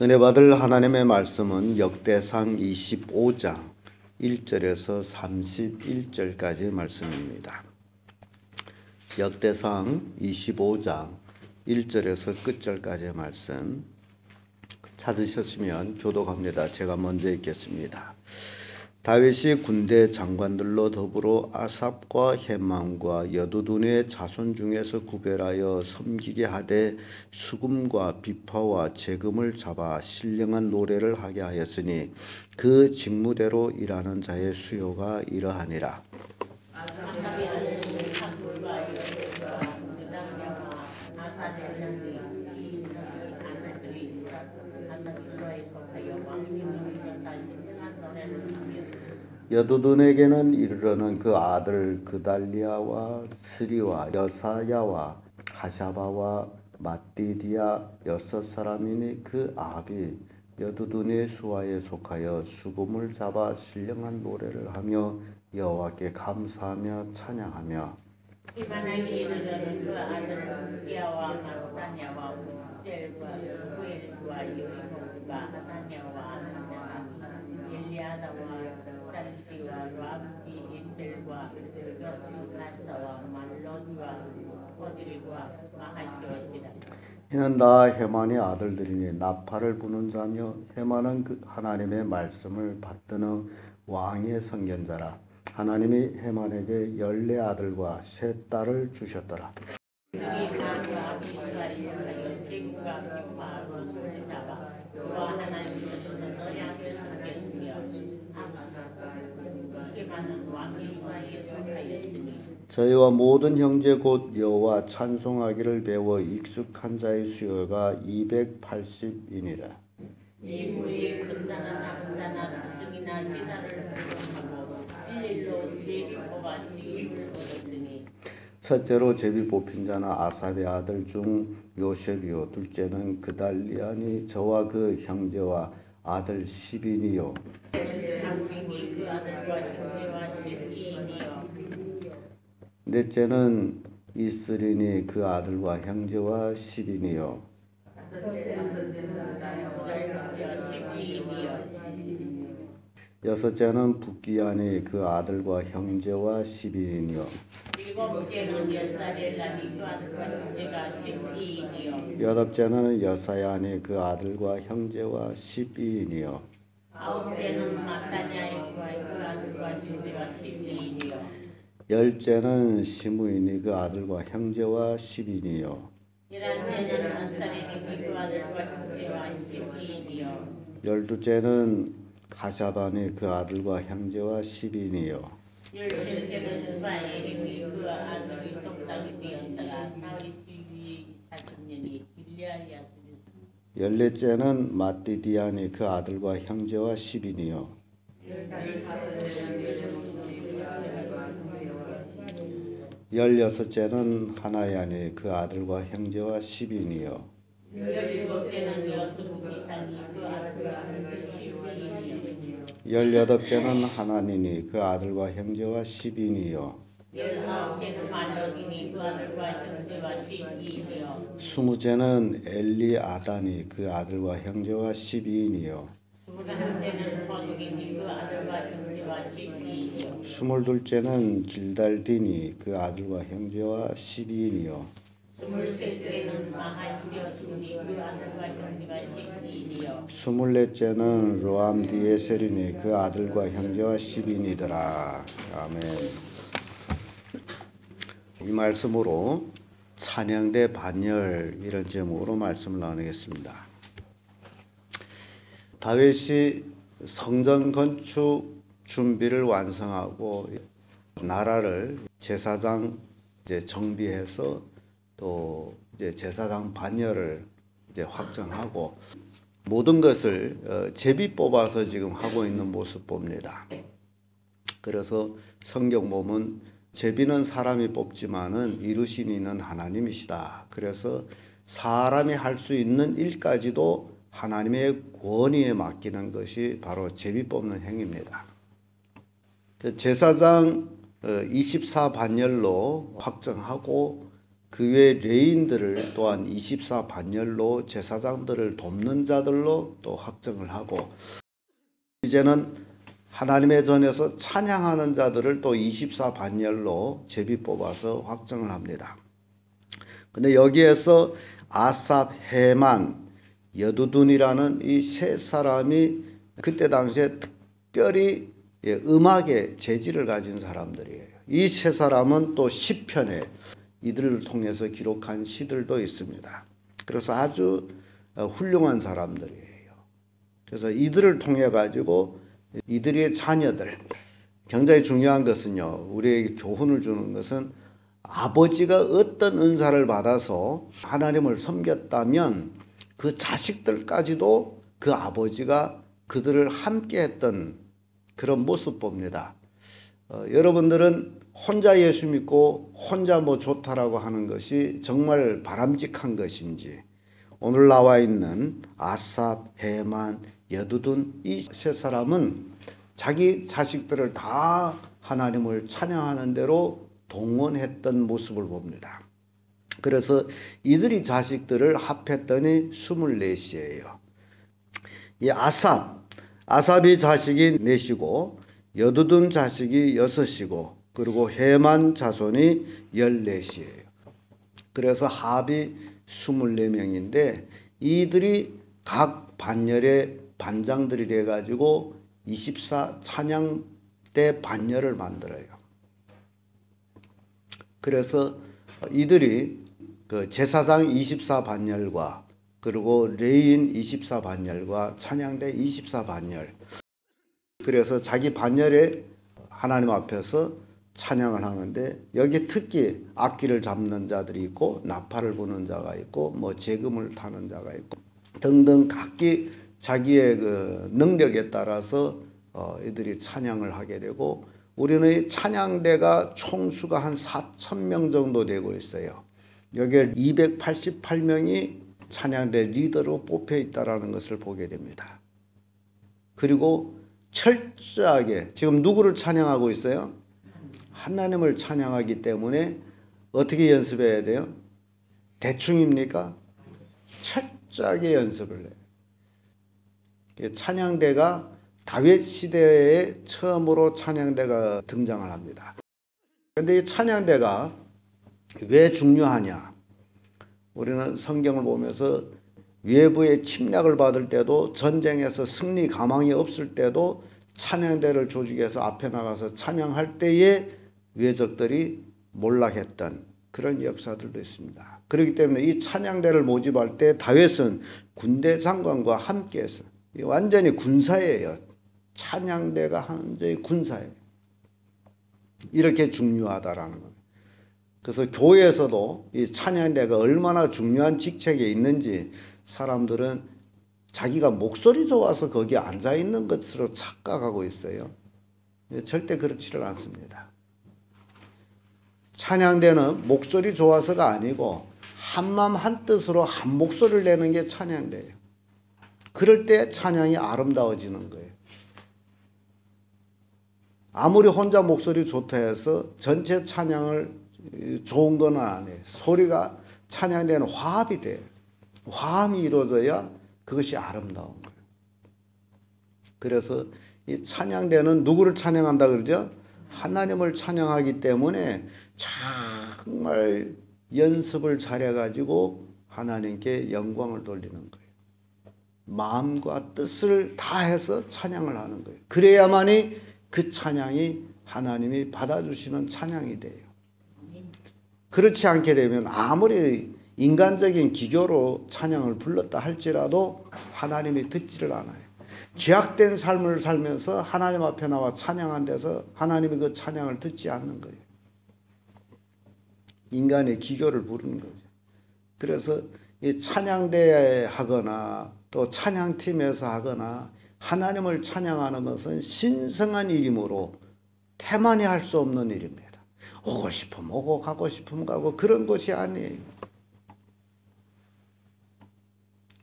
은혜 받을 하나님의 말씀은 역대상 25장 1절에서 31절까지의 말씀입니다. 역대상 25장 1절에서 끝절까지의 말씀 찾으셨으면 교독합니다. 제가 먼저 읽겠습니다. 다윗이 군대 장관들로 더불어 아삽과 헤만과 여두둔의 자손 중에서 구별하여 섬기게 하되 수금과 비파와 재금을 잡아 신령한 노래를 하게 하였으니 그 직무대로 일하는 자의 수요가 이러하니라. 여두둔에게는 이르러는 그 아들 그달리아와 스리와 여사야와 하샤바와 마띠디아 6사람이니 그 아비 여두둔의 수하에 속하여 수금을 잡아 신령한 노래를 하며 여호와께 감사하며 찬양하며 이만하게 이르러는 그 아들 부기야와 마타냐와 우셀과 후엘과 요리목과 하다냐와 엘리아다와 딸띠와 람비 이셀과 여스가사와 말론과 오드리와 마하시오티라. 이는 다 헤만의 아들들이니 나팔을 부는 자며 헤만은 그 하나님의 말씀을 받드는 왕의 선견자라. 하나님이 헤만에게 14아들과 3딸을 주셨더라. 저희와 모든 형제 곧 여호와 찬송하기를 배워 익숙한 자의 수요가 280이니라. 이 무리의 큰 자나 작은 자나 스승이나 제자를 부름하고 일일로 제비 뽑아 직임을 얻었으니 첫째로 제비 뽑힌 자는 아삽의 아들 중 요셉이요 둘째는 그달리아니 저와 그 형제와 아들 10인이요 학생이 그 아들과 형제와 12인이요 넷째는 이스린이 그 아들과 형제와 10인이요 여섯째는 북기안이 그 아들과 형제와 12인이요 일곱째는 여사렐라니 그 아들과 형제가 12인이요 여덟째는 여사야니 그 아들과 형제와 12인이요 아홉째는 마타냐의 그 아들과 형제가 12인이요 열째는 시므이니 그 아들과 형제와 10인이요 열한째는 아사레니 그 아들과 형제와 12인이요 열두째는 하샤바니 그 아들과 형제와 10인이요 열셋째는 스바엘이 그 아들이 족장이 되었다가 다윗이 40년이 길리앗이었으니 열넷째는 마띠디아니 그 아들과 형제와 10인이요 열여섯째는 하나야니 그 아들과 형제와 10인이요 열일곱째는 여수부기사니 그 아들과 형제 12인이요 열여덟째는 하나니니 그 아들과 형제와 10인이요 열아홉째는 말로디니 그 아들과 형제와 12인이요 스무째는 엘리아다니 그 아들과 형제와 12인이요 스물한째는 호두기니 그 아들과 형제와 12인이요 스물둘째는 길달디니 그 아들과 형제와 12인이요 스물셋째는 마하시오스니 그 아들과 형제가 12인이요 스물넷째는 로암디에셀이니 그 아들과 형제와 10인이더라. 아멘. 이 말씀으로 찬양대 반열 이런 제목으로 말씀을 나누겠습니다. 다윗이 성전 건축 준비를 완성하고 나라를 제사장 정비해서 또 제사장 반열을 확정하고 모든 것을 제비 뽑아서 지금 하고 있는 모습 봅니다. 그래서 성경 보면 제비는 사람이 뽑지만은 이루신 이는 하나님이시다. 그래서 사람이 할 수 있는 일까지도 하나님의 권위에 맡기는 것이 바로 제비 뽑는 행위입니다. 제사장 24반열로 확정하고 그 외 레인들을 또한 24반열로 제사장들을 돕는 자들로 또 확정을 하고, 이제는 하나님의 전에서 찬양하는 자들을 또 24반열로 제비 뽑아서 확정을 합니다. 근데 여기에서 아삽, 헤만, 여두둔이라는 이 세 사람이 그때 당시에 특별히 음악의 재질을 가진 사람들이에요. 이 세 사람은 또 시편에 이들을 통해서 기록한 시들도 있습니다. 그래서 아주 훌륭한 사람들이에요. 그래서 이들을 통해 가지고 이들의 자녀들, 굉장히 중요한 것은요, 우리에게 교훈을 주는 것은 아버지가 어떤 은사를 받아서 하나님을 섬겼다면 그 자식들까지도 그 아버지가 그들을 함께 했던 그런 모습 봅니다. 여러분들은 혼자 예수 믿고 혼자 뭐 좋다라고 하는 것이 정말 바람직한 것인지, 오늘 나와 있는 아삽, 헤만, 여두둔 이 세 사람은 자기 자식들을 다 하나님을 찬양하는 대로 동원했던 모습을 봅니다. 그래서 이들이 자식들을 합했더니 24이에요. 이 아삽이 자식이 4이고 여두둔 자식이 6이고 그리고 헤만 자손이 14이에요. 그래서 합이 24명인데 이들이 각 반열의 반장들이 돼가지고 24 찬양대 반열을 만들어요. 그래서 이들이 그 제사장 24반열과 그리고 레인 24반열과 찬양대 24반열, 그래서 자기 반열에 하나님 앞에서 찬양을 하는데 여기 특히 악기를 잡는 자들이 있고 나팔을 부는 자가 있고 뭐 재금을 타는 자가 있고 등등 각기 자기의 그 능력에 따라서 이들이 찬양을 하게 되고, 우리는 이 찬양대가 총수가 한 4,000명 정도 되고 있어요. 여기에 288명이 찬양대 리더로 뽑혀 있다라는 것을 보게 됩니다. 그리고 철저하게 지금 누구를 찬양하고 있어요? 하나님을 찬양하기 때문에 어떻게 연습해야 돼요? 대충입니까? 철저하게 연습을 해요. 찬양대가 다윗 시대에 처음으로 찬양대가 등장을 합니다. 그런데 이 찬양대가 왜 중요하냐? 우리는 성경을 보면서 외부의 침략을 받을 때도, 전쟁에서 승리 가망이 없을 때도 찬양대를 조직해서 앞에 나가서 찬양할 때에 외적들이 몰락했던 그런 역사들도 있습니다. 그렇기 때문에 이 찬양대를 모집할 때 다윗은 군대 장관과 함께해서, 완전히 군사예요. 찬양대가 완전히 군사예요. 이렇게 중요하다라는 겁니다. 그래서 교회에서도 이 찬양대가 얼마나 중요한 직책에 있는지 사람들은 자기가 목소리 좋아서 거기에 앉아 있는 것으로 착각하고 있어요. 절대 그렇지를 않습니다. 찬양대는 목소리 좋아서가 아니고 한마음 한뜻으로 한 목소리를 내는 게 찬양대예요. 그럴 때 찬양이 아름다워지는 거예요. 아무리 혼자 목소리 좋다 해서 전체 찬양을 좋은 건 아니에요. 소리가 찬양대는 화합이 돼요. 화음이 이루어져야 그것이 아름다운 거예요. 그래서 이 찬양대는 누구를 찬양한다 그러죠? 하나님을 찬양하기 때문에 정말 연습을 잘해가지고 하나님께 영광을 돌리는 거예요. 마음과 뜻을 다해서 찬양을 하는 거예요. 그래야만이 그 찬양이 하나님이 받아주시는 찬양이 돼요. 그렇지 않게 되면 아무리 인간적인 기교로 찬양을 불렀다 할지라도 하나님이 듣지를 않아요. 죄악된 삶을 살면서 하나님 앞에 나와 찬양한 데서 하나님이 그 찬양을 듣지 않는 거예요. 인간의 기교를 부르는 거죠. 그래서 이 찬양대에 하거나 또 찬양팀에서 하거나 하나님을 찬양하는 것은 신성한 일이므로 태만히 할 수 없는 일입니다. 오고 싶으면 오고 가고 싶으면 가고 그런 것이 아니에요.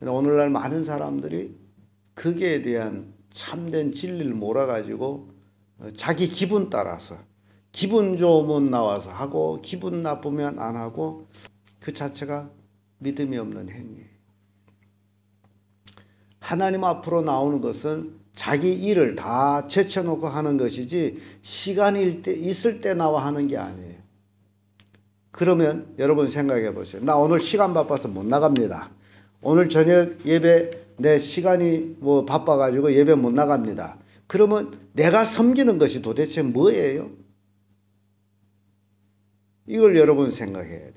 오늘날 많은 사람들이 거기에 대한 참된 진리를 몰아가지고 자기 기분 따라서 기분 좋으면 나와서 하고 기분 나쁘면 안 하고 그 자체가 믿음이 없는 행위예요. 하나님 앞으로 나오는 것은 자기 일을 다 제쳐놓고 하는 것이지 시간이 있을 때 나와 하는 게 아니에요. 그러면 여러분 생각해 보세요. 나 오늘 시간 바빠서 못 나갑니다. 오늘 저녁 예배 내 시간이 뭐 바빠가지고 예배 못 나갑니다. 그러면 내가 섬기는 것이 도대체 뭐예요? 이걸 여러분 생각해야 돼요.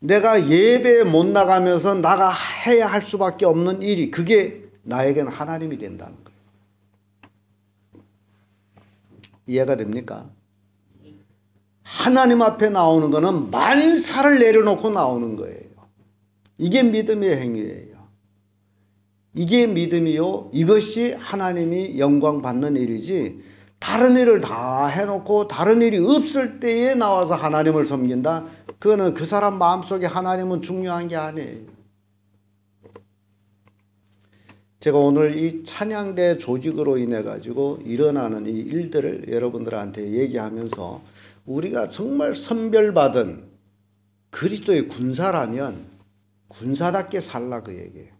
내가 예배에 못 나가면서 나가 해야 할 수밖에 없는 일이 그게 나에게는 하나님이 된다는 거예요. 이해가 됩니까? 하나님 앞에 나오는 거는 만사를 내려놓고 나오는 거예요. 이게 믿음의 행위예요. 이게 믿음이요. 이것이 하나님이 영광 받는 일이지 다른 일을 다 해놓고 다른 일이 없을 때에 나와서 하나님을 섬긴다? 그거는 그 사람 마음속에 하나님은 중요한 게 아니에요. 제가 오늘 이 찬양대 조직으로 인해 가지고 일어나는 이 일들을 여러분들한테 얘기하면서 우리가 정말 선별받은 그리스도의 군사라면 군사답게 살라 그 얘기예요.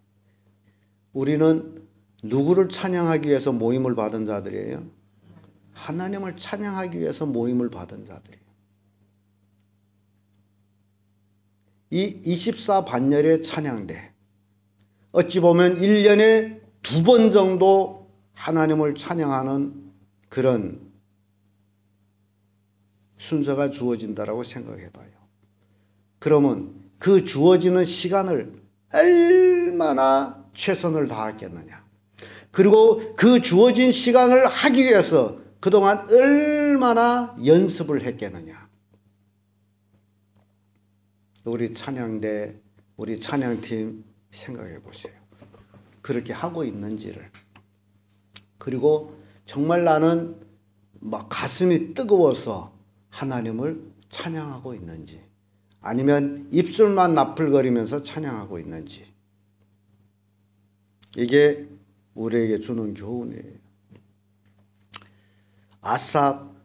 우리는 누구를 찬양하기 위해서 모임을 받은 자들이에요? 하나님을 찬양하기 위해서 모임을 받은 자들이에요. 이 24반열의 찬양대 어찌 보면 1년에 2번 정도 하나님을 찬양하는 그런 순서가 주어진다라고 생각해 봐요. 그러면 그 주어지는 시간을 얼마나 최선을 다했겠느냐. 그리고 그 주어진 시간을 하기 위해서 그동안 얼마나 연습을 했겠느냐. 우리 찬양대, 우리 찬양팀 생각해 보세요. 그렇게 하고 있는지를. 그리고 정말 나는 막 가슴이 뜨거워서 하나님을 찬양하고 있는지 아니면 입술만 나풀거리면서 찬양하고 있는지 이게 우리에게 주는 교훈이에요. 아삽,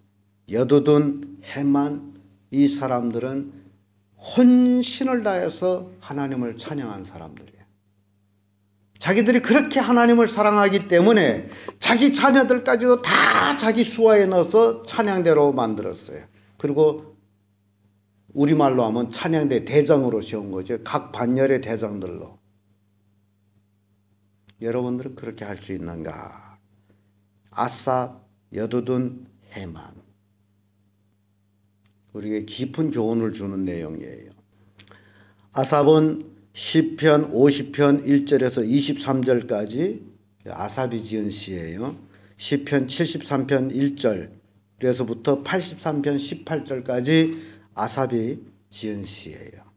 여두둔, 헤만 이 사람들은 혼신을 다해서 하나님을 찬양한 사람들이에요. 자기들이 그렇게 하나님을 사랑하기 때문에 자기 자녀들까지도 다 자기 수하에 넣어서 찬양대로 만들었어요. 그리고 우리말로 하면 찬양대 대장으로 세운 거죠. 각 반열의 대장들로. 여러분들은 그렇게 할 수 있는가? 아삽, 여두둔, 헤만. 우리에게 깊은 교훈을 주는 내용이에요. 아삽은 시편 50편 1절에서 23절까지 아삽이 지은 시예요. 시편 73편 1절에서부터 83편 18절까지 아삽이 지은 시예요.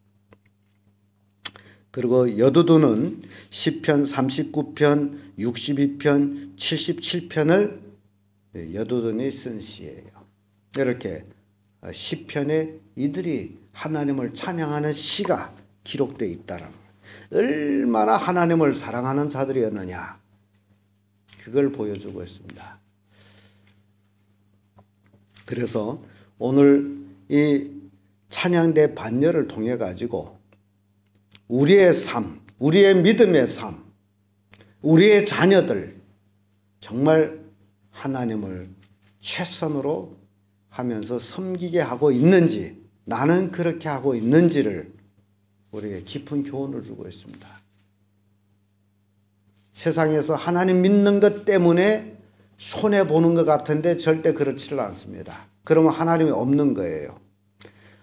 그리고 여두둔은 시편 39편, 62편, 77편을 여두둔이 쓴 시예요. 이렇게 시편에 이들이 하나님을 찬양하는 시가 기록되어 있다는 거예요. 얼마나 하나님을 사랑하는 자들이었느냐 그걸 보여주고 있습니다. 그래서 오늘 이 찬양대 반열을 통해 가지고 우리의 삶, 우리의 믿음의 삶, 우리의 자녀들 정말 하나님을 최선으로 하면서 섬기게 하고 있는지 나는 그렇게 하고 있는지를 우리에게 깊은 교훈을 주고 있습니다. 세상에서 하나님 믿는 것 때문에 손해보는 것 같은데 절대 그렇지를 않습니다. 그러면 하나님이 없는 거예요.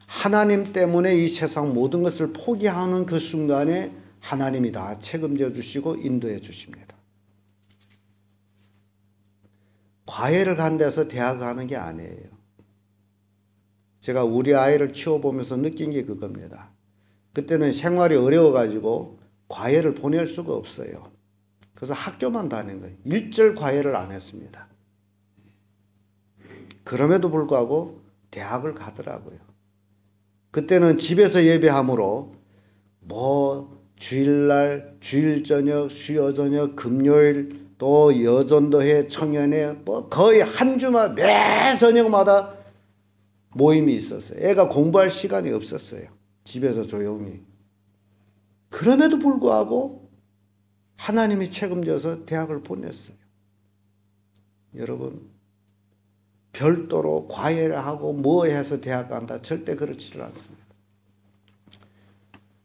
하나님 때문에 이 세상 모든 것을 포기하는 그 순간에 하나님이 다 책임져 주시고 인도해 주십니다. 과외를 간 데서 대학 가는 게 아니에요. 제가 우리 아이를 키워보면서 느낀 게 그겁니다. 그때는 생활이 어려워가지고 과외를 보낼 수가 없어요. 그래서 학교만 다닌 거예요. 일절 과외를 안 했습니다. 그럼에도 불구하고 대학을 가더라고요. 그때는 집에서 예배함으로 뭐 주일날, 주일저녁, 수요저녁, 금요일 또 여전도회, 청년회 뭐 거의 한 주마다 매 저녁마다 모임이 있었어요. 애가 공부할 시간이 없었어요. 집에서 조용히. 그럼에도 불구하고 하나님이 책임져서 대학을 보냈어요. 여러분, 별도로 과외를 하고 뭐 해서 대학 간다, 절대 그렇지를 않습니다.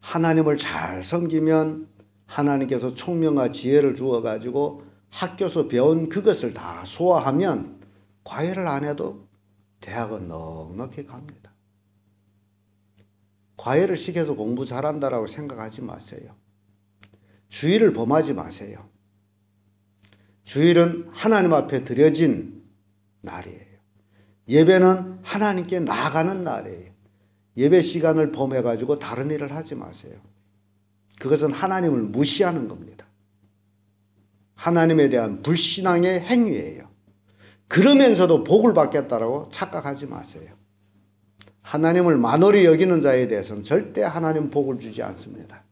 하나님을 잘 섬기면 하나님께서 총명과 지혜를 주어가지고 학교에서 배운 그것을 다 소화하면 과외를 안 해도 대학은 넉넉히 갑니다. 과외를 시켜서 공부 잘한다라고 생각하지 마세요. 주일을 범하지 마세요. 주일은 하나님 앞에 드려진 날이에요. 예배는 하나님께 나아가는 날이에요. 예배 시간을 범해가지고 다른 일을 하지 마세요. 그것은 하나님을 무시하는 겁니다. 하나님에 대한 불신앙의 행위예요. 그러면서도 복을 받겠다라고 착각하지 마세요. 하나님을 만홀히 여기는 자에 대해서는 절대 하나님 복을 주지 않습니다.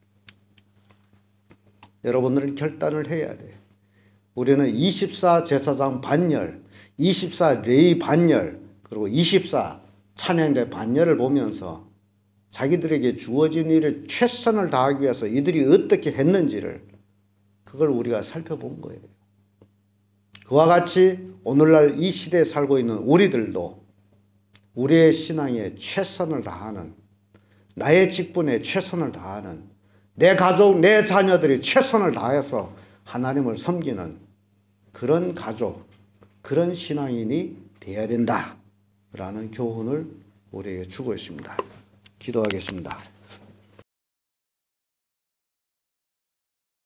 여러분들은 결단을 해야 돼요. 우리는 24 제사장 반열, 24 레위 반열, 그리고 24 찬양대 반열을 보면서 자기들에게 주어진 일을 최선을 다하기 위해서 이들이 어떻게 했는지를 그걸 우리가 살펴본 거예요. 그와 같이 오늘날 이 시대에 살고 있는 우리들도 우리의 신앙에 최선을 다하는, 나의 직분에 최선을 다하는, 내 가족, 내 자녀들이 최선을 다해서 하나님을 섬기는 그런 가족, 그런 신앙인이 되어야 된다라는 교훈을 우리에게 주고 있습니다. 기도하겠습니다.